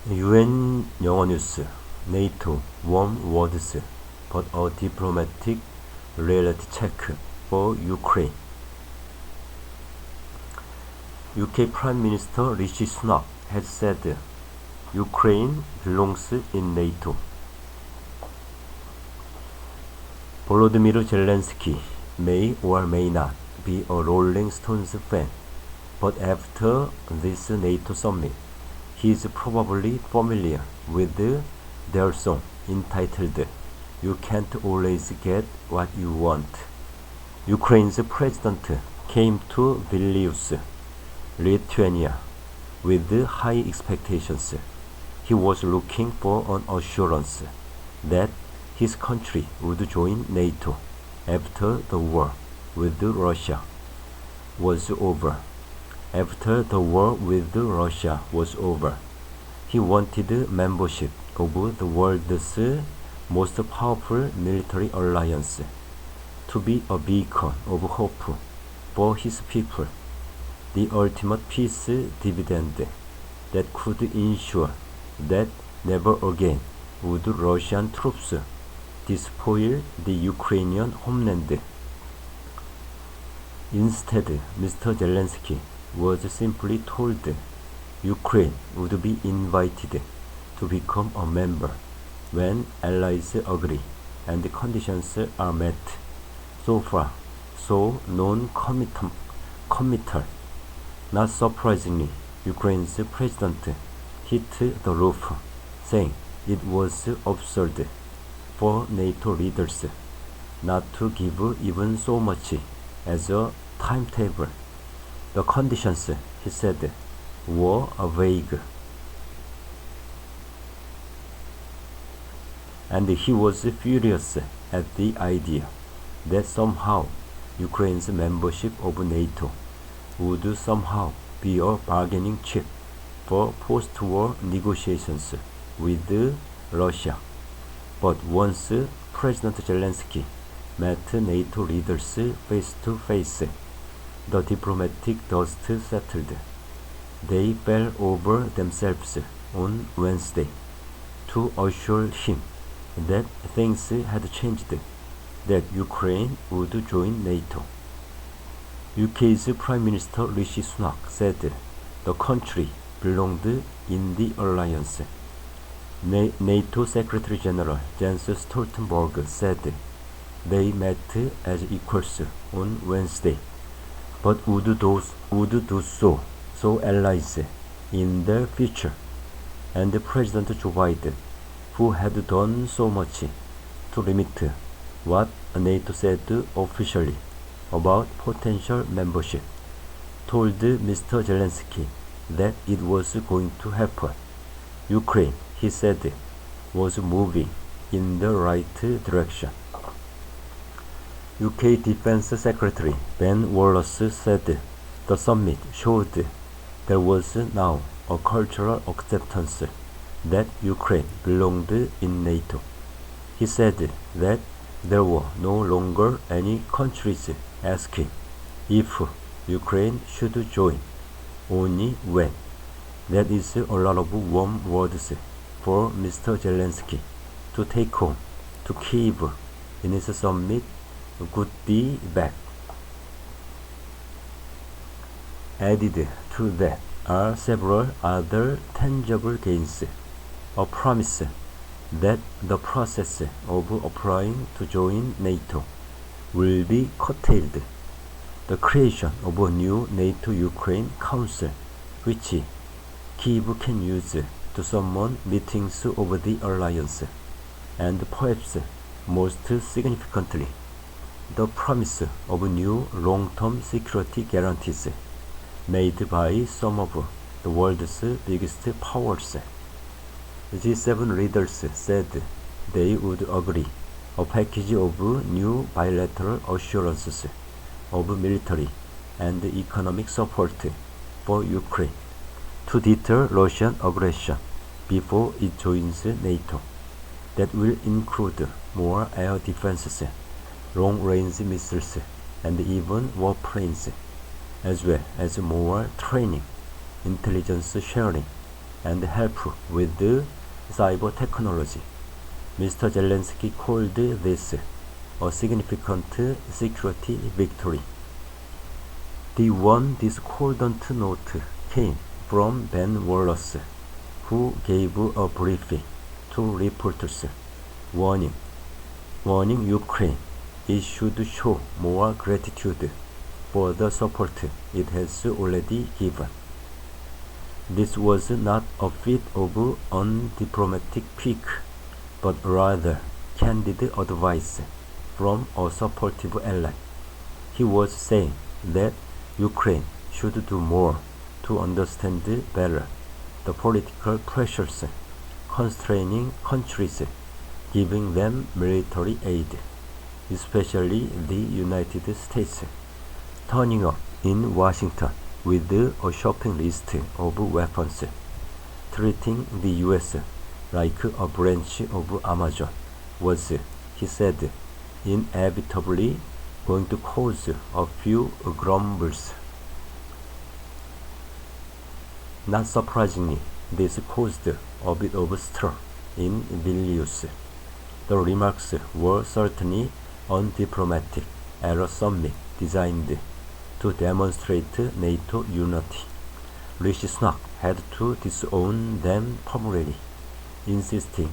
UN 영어뉴스 NATO warm words but a diplomatic reality check for Ukraine. UK Prime Minister Rishi Sunak has said Ukraine belongs in NATO. Volodymyr Zelensky may or may not be a Rolling Stones fan, but after this NATO summit, he is probably familiar with their song entitled "You Can't Always Get What You Want." Ukraine's president came to Vilnius, Lithuania, with high expectations. He was looking for an assurance that his country would join NATO after the war with Russia was over. After the war with Russia was over, he wanted membership of the world's most powerful military alliance, to be a beacon of hope for his people, the ultimate peace dividend that could ensure that never again would Russian troops despoil the Ukrainian homeland. Instead, Mr. Zelensky was simply told Ukraine would be invited to become a member when allies agree and the conditions are met. So far, so non-committal. Not surprisingly, Ukraine's president hit the roof, saying it was absurd for NATO leaders not to give even so much as a timetable. The conditions, he said, were vague, and he was furious at the idea that somehow Ukraine's membership of NATO would somehow be a bargaining chip for post-war negotiations with Russia. But once President Zelensky met NATO leaders face to face, the diplomatic dust settled. They fell over themselves on Wednesday to assure him that things had changed, that Ukraine would join NATO. UK's Prime Minister Rishi Sunak said the country belonged in the alliance. NATO Secretary General Jens Stoltenberg said they met as equals on Wednesday, but would do so allies in the future. And President Joe Biden, who had done so much to limit what NATO said officially about potential membership, told Mr. Zelensky that it was going to happen. Ukraine, he said, was moving in the right direction. UK Defense Secretary Ben Wallace said the summit showed there was now a cultural acceptance that Ukraine belonged in NATO. He said that there were no longer any countries asking if Ukraine should join, only when. That is a lot of warm words for Mr. Zelensky to take home to Kyiv in his summit could be back. Added to that are several other tangible gains, a promise that the process of applying to join NATO will be curtailed, the creation of a new NATO-Ukraine Council, which Kyiv can use to summon meetings of the alliance, and perhaps most significantly, the promise of new long-term security guarantees made by some of the world's biggest powers. G7 leaders said they would agree a package of new bilateral assurances of military and economic support for Ukraine to deter Russian aggression before it joins NATO, that will include more air defenses, long-range missiles, and even warplanes, as well as more training, intelligence sharing, and help with cyber technology. Mr. Zelensky called this a significant security victory. The one discordant note came from Ben Wallace, who gave a briefing to reporters, warning Ukraine it should show more gratitude for the support it has already given. This was not a feat of undiplomatic pique, but rather candid advice from a supportive ally. He was saying that Ukraine should do more to understand better the political pressures constraining countries giving them military aid, especially the United States, turning up in Washington with a shopping list of weapons, treating the US like a branch of Amazon was, he said, inevitably going to cause a few grumbles. Not surprisingly, this caused a bit of stir in Vilnius. The remarks were certainly undiplomatic at a summit designed to demonstrate NATO unity. Rishi Sunak had to disown them publicly, insisting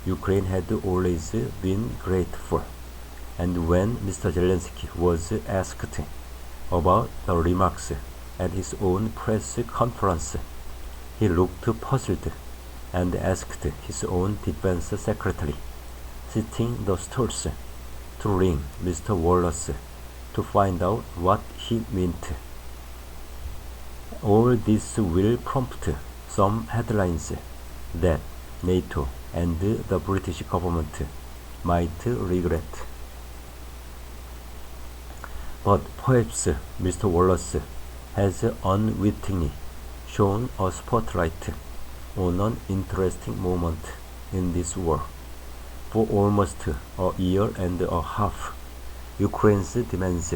Ukraine had always been grateful. And when Mr. Zelensky was asked about the remarks at his own press conference, he looked puzzled and asked his own defense secretary, sitting the stools, to ring Mr. Wallace to find out what he meant. All this will prompt some headlines that NATO and the British government might regret. But perhaps Mr. Wallace has unwittingly shone a spotlight on an interesting moment in this war. For almost a year and a half, Ukraine's demands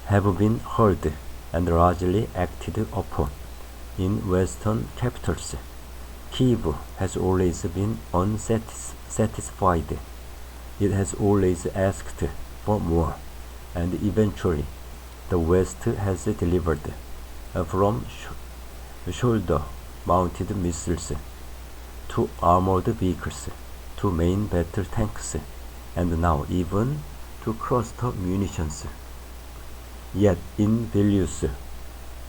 have been heard and largely acted upon in Western capitals. Kyiv has always been unsatisfied. It has always asked for more, and eventually the West has delivered, from shoulder-mounted missiles to armored vehicles to main battle tanks, and now even to cluster munitions. Yet in Vilnius,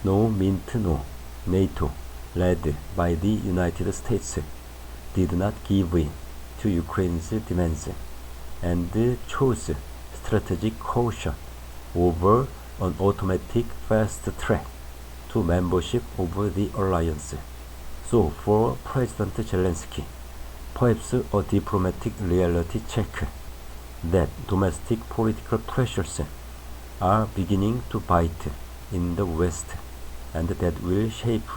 no NATO, led by the United States, did not give in to Ukraine's demands and chose strategic caution over an automatic fast track to membership of the alliance. So for President Zelensky, perhaps a diplomatic reality check that domestic political pressures are beginning to bite in the West, and that will shape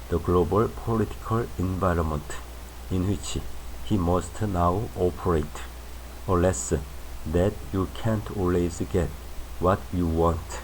the global political environment in which he must now operate. A lesson that you can't always get what you want.